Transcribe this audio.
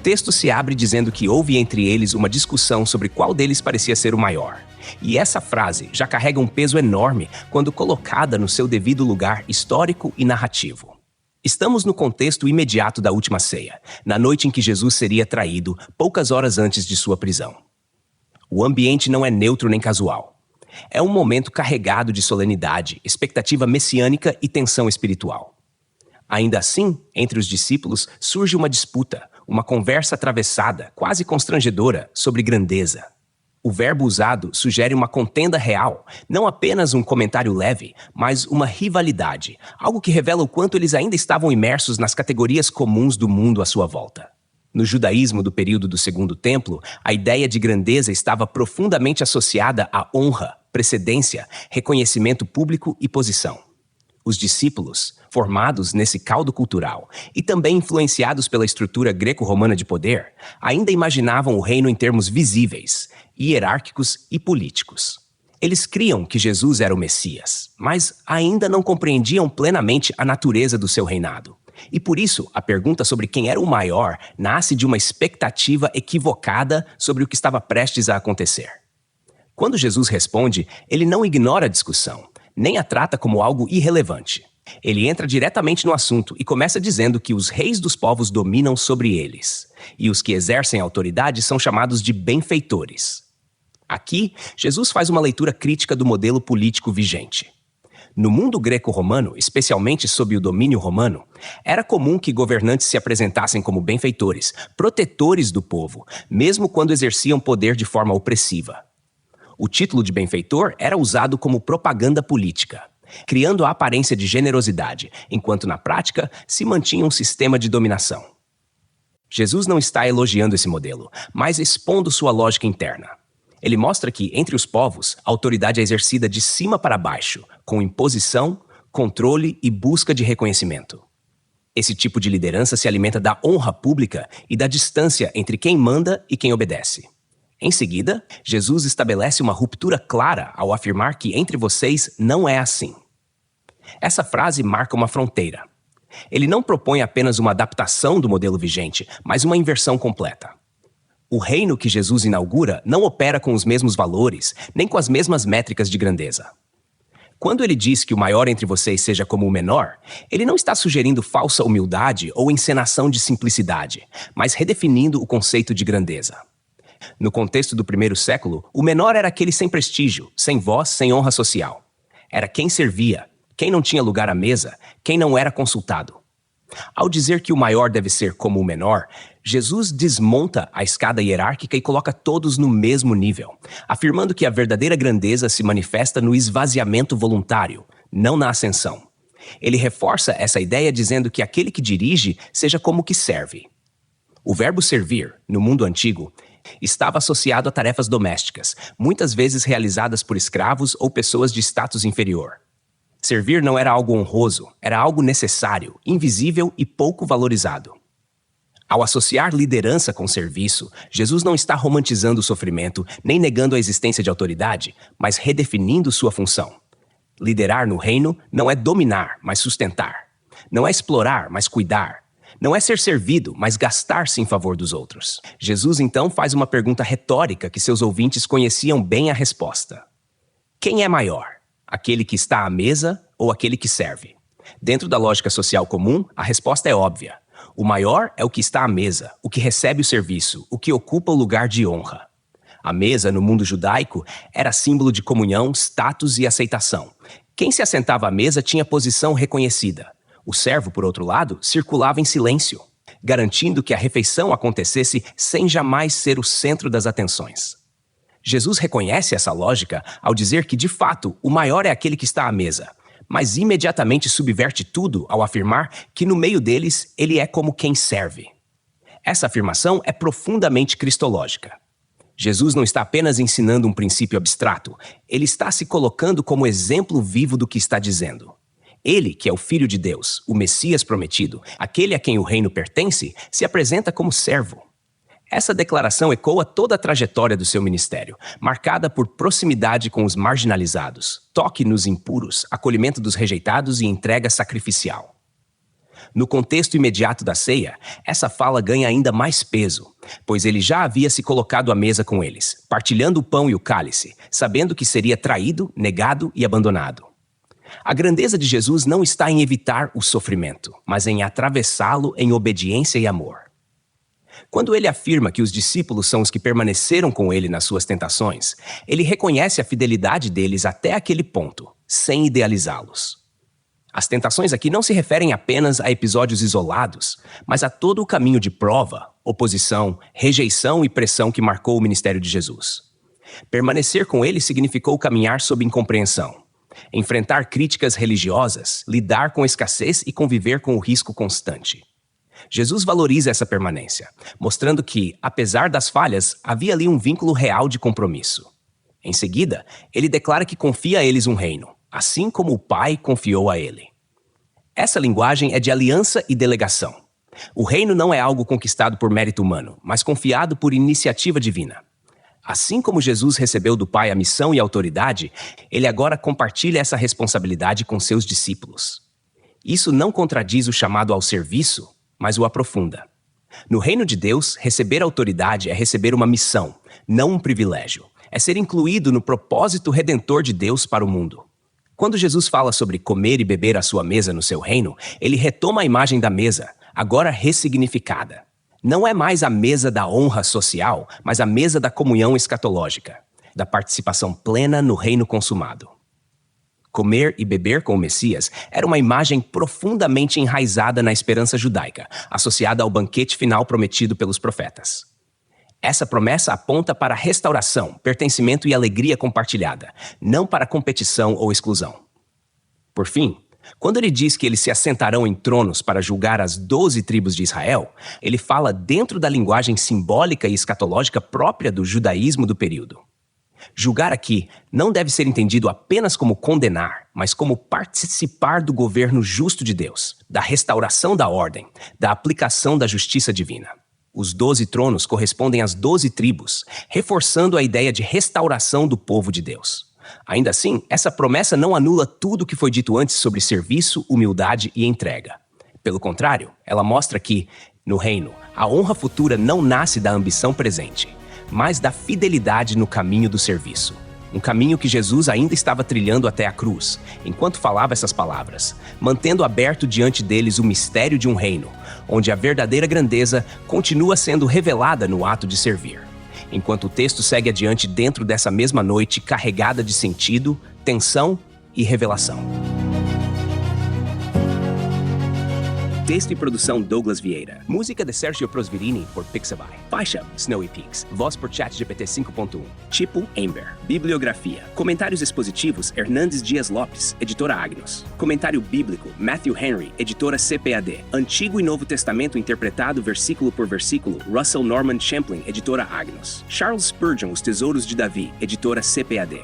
texto se abre dizendo que houve entre eles uma discussão sobre qual deles parecia ser o maior. E essa frase já carrega um peso enorme quando colocada no seu devido lugar histórico e narrativo. Estamos no contexto imediato da última ceia, na noite em que Jesus seria traído, poucas horas antes de sua prisão. O ambiente não é neutro nem casual. É um momento carregado de solenidade, expectativa messiânica e tensão espiritual. Ainda assim, entre os discípulos surge uma disputa, uma conversa atravessada, quase constrangedora, sobre grandeza. O verbo usado sugere uma contenda real, não apenas um comentário leve, mas uma rivalidade, algo que revela o quanto eles ainda estavam imersos nas categorias comuns do mundo à sua volta. No judaísmo do período do Segundo Templo, a ideia de grandeza estava profundamente associada à honra, precedência, reconhecimento público e posição. Os discípulos, formados nesse caldo cultural e também influenciados pela estrutura greco-romana de poder, ainda imaginavam o reino em termos visíveis, hierárquicos e políticos. Eles criam que Jesus era o Messias, mas ainda não compreendiam plenamente a natureza do seu reinado. E por isso, a pergunta sobre quem era o maior nasce de uma expectativa equivocada sobre o que estava prestes a acontecer. Quando Jesus responde, ele não ignora a discussão, nem a trata como algo irrelevante. Ele entra diretamente no assunto e começa dizendo que os reis dos povos dominam sobre eles, e os que exercem autoridade são chamados de benfeitores. Aqui, Jesus faz uma leitura crítica do modelo político vigente. No mundo greco-romano, especialmente sob o domínio romano, era comum que governantes se apresentassem como benfeitores, protetores do povo, mesmo quando exerciam poder de forma opressiva. O título de benfeitor era usado como propaganda política, criando a aparência de generosidade, enquanto na prática se mantinha um sistema de dominação. Jesus não está elogiando esse modelo, mas expondo sua lógica interna. Ele mostra que, entre os povos, a autoridade é exercida de cima para baixo, com imposição, controle e busca de reconhecimento. Esse tipo de liderança se alimenta da honra pública e da distância entre quem manda e quem obedece. Em seguida, Jesus estabelece uma ruptura clara ao afirmar que entre vocês não é assim. Essa frase marca uma fronteira. Ele não propõe apenas uma adaptação do modelo vigente, mas uma inversão completa. O reino que Jesus inaugura não opera com os mesmos valores, nem com as mesmas métricas de grandeza. Quando ele diz que o maior entre vocês seja como o menor, ele não está sugerindo falsa humildade ou encenação de simplicidade, mas redefinindo o conceito de grandeza. No contexto do primeiro século, o menor era aquele sem prestígio, sem voz, sem honra social. Era quem servia, quem não tinha lugar à mesa, quem não era consultado. Ao dizer que o maior deve ser como o menor, Jesus desmonta a escada hierárquica e coloca todos no mesmo nível, afirmando que a verdadeira grandeza se manifesta no esvaziamento voluntário, não na ascensão. Ele reforça essa ideia dizendo que aquele que dirige seja como que serve. O verbo servir, no mundo antigo, estava associado a tarefas domésticas, muitas vezes realizadas por escravos ou pessoas de status inferior. Servir não era algo honroso, era algo necessário, invisível e pouco valorizado. Ao associar liderança com serviço, Jesus não está romantizando o sofrimento, nem negando a existência de autoridade, mas redefinindo sua função. Liderar no reino não é dominar, mas sustentar. Não é explorar, mas cuidar. Não é ser servido, mas gastar-se em favor dos outros. Jesus então faz uma pergunta retórica que seus ouvintes conheciam bem a resposta. Quem é maior? Aquele que está à mesa ou aquele que serve? Dentro da lógica social comum, a resposta é óbvia. O maior é o que está à mesa, o que recebe o serviço, o que ocupa o lugar de honra. A mesa, no mundo judaico, era símbolo de comunhão, status e aceitação. Quem se assentava à mesa tinha posição reconhecida. O servo, por outro lado, circulava em silêncio, garantindo que a refeição acontecesse sem jamais ser o centro das atenções. Jesus reconhece essa lógica ao dizer que, de fato, o maior é aquele que está à mesa, mas imediatamente subverte tudo ao afirmar que no meio deles ele é como quem serve. Essa afirmação é profundamente cristológica. Jesus não está apenas ensinando um princípio abstrato, ele está se colocando como exemplo vivo do que está dizendo. Ele, que é o Filho de Deus, o Messias prometido, aquele a quem o reino pertence, se apresenta como servo. Essa declaração ecoa toda a trajetória do seu ministério, marcada por proximidade com os marginalizados, toque nos impuros, acolhimento dos rejeitados e entrega sacrificial. No contexto imediato da ceia, essa fala ganha ainda mais peso, pois ele já havia se colocado à mesa com eles, partilhando o pão e o cálice, sabendo que seria traído, negado e abandonado. A grandeza de Jesus não está em evitar o sofrimento, mas em atravessá-lo em obediência e amor. Quando ele afirma que os discípulos são os que permaneceram com ele nas suas tentações, ele reconhece a fidelidade deles até aquele ponto, sem idealizá-los. As tentações aqui não se referem apenas a episódios isolados, mas a todo o caminho de prova, oposição, rejeição e pressão que marcou o ministério de Jesus. Permanecer com ele significou caminhar sob incompreensão, enfrentar críticas religiosas, lidar com escassez e conviver com o risco constante. Jesus valoriza essa permanência, mostrando que, apesar das falhas, havia ali um vínculo real de compromisso. Em seguida, ele declara que confia a eles um reino, assim como o Pai confiou a ele. Essa linguagem é de aliança e delegação. O reino não é algo conquistado por mérito humano, mas confiado por iniciativa divina. Assim como Jesus recebeu do Pai a missão e a autoridade, ele agora compartilha essa responsabilidade com seus discípulos. Isso não contradiz o chamado ao serviço, mas o aprofunda. No reino de Deus, receber autoridade é receber uma missão, não um privilégio. É ser incluído no propósito redentor de Deus para o mundo. Quando Jesus fala sobre comer e beber à sua mesa no seu reino, ele retoma a imagem da mesa, agora ressignificada. Não é mais a mesa da honra social, mas a mesa da comunhão escatológica, da participação plena no reino consumado. Comer e beber com o Messias era uma imagem profundamente enraizada na esperança judaica, associada ao banquete final prometido pelos profetas. Essa promessa aponta para restauração, pertencimento e alegria compartilhada, não para competição ou exclusão. Por fim, quando ele diz que eles se assentarão em tronos para julgar as 12 tribos de Israel, ele fala dentro da linguagem simbólica e escatológica própria do judaísmo do período. Julgar aqui não deve ser entendido apenas como condenar, mas como participar do governo justo de Deus, da restauração da ordem, da aplicação da justiça divina. Os 12 tronos correspondem às 12 tribos, reforçando a ideia de restauração do povo de Deus. Ainda assim, essa promessa não anula tudo o que foi dito antes sobre serviço, humildade e entrega. Pelo contrário, ela mostra que, no reino, a honra futura não nasce da ambição presente, mas da fidelidade no caminho do serviço. Um caminho que Jesus ainda estava trilhando até a cruz, enquanto falava essas palavras, mantendo aberto diante deles o mistério de um reino, onde a verdadeira grandeza continua sendo revelada no ato de servir. Enquanto o texto segue adiante dentro dessa mesma noite carregada de sentido, tensão e revelação. Texto e produção Douglas Vieira. Música de Sergio Prosverini por Pixabay. Faixa Snowy Peaks. Voz por ChatGPT 5.1. Tipo Ember. Bibliografia. Comentários expositivos Hernandes Dias Lopes, editora Agnos. Comentário bíblico Matthew Henry, editora CPAD. Antigo e Novo Testamento interpretado versículo por versículo Russell Norman Champlin, editora Agnos. Charles Spurgeon, Os Tesouros de Davi, editora CPAD.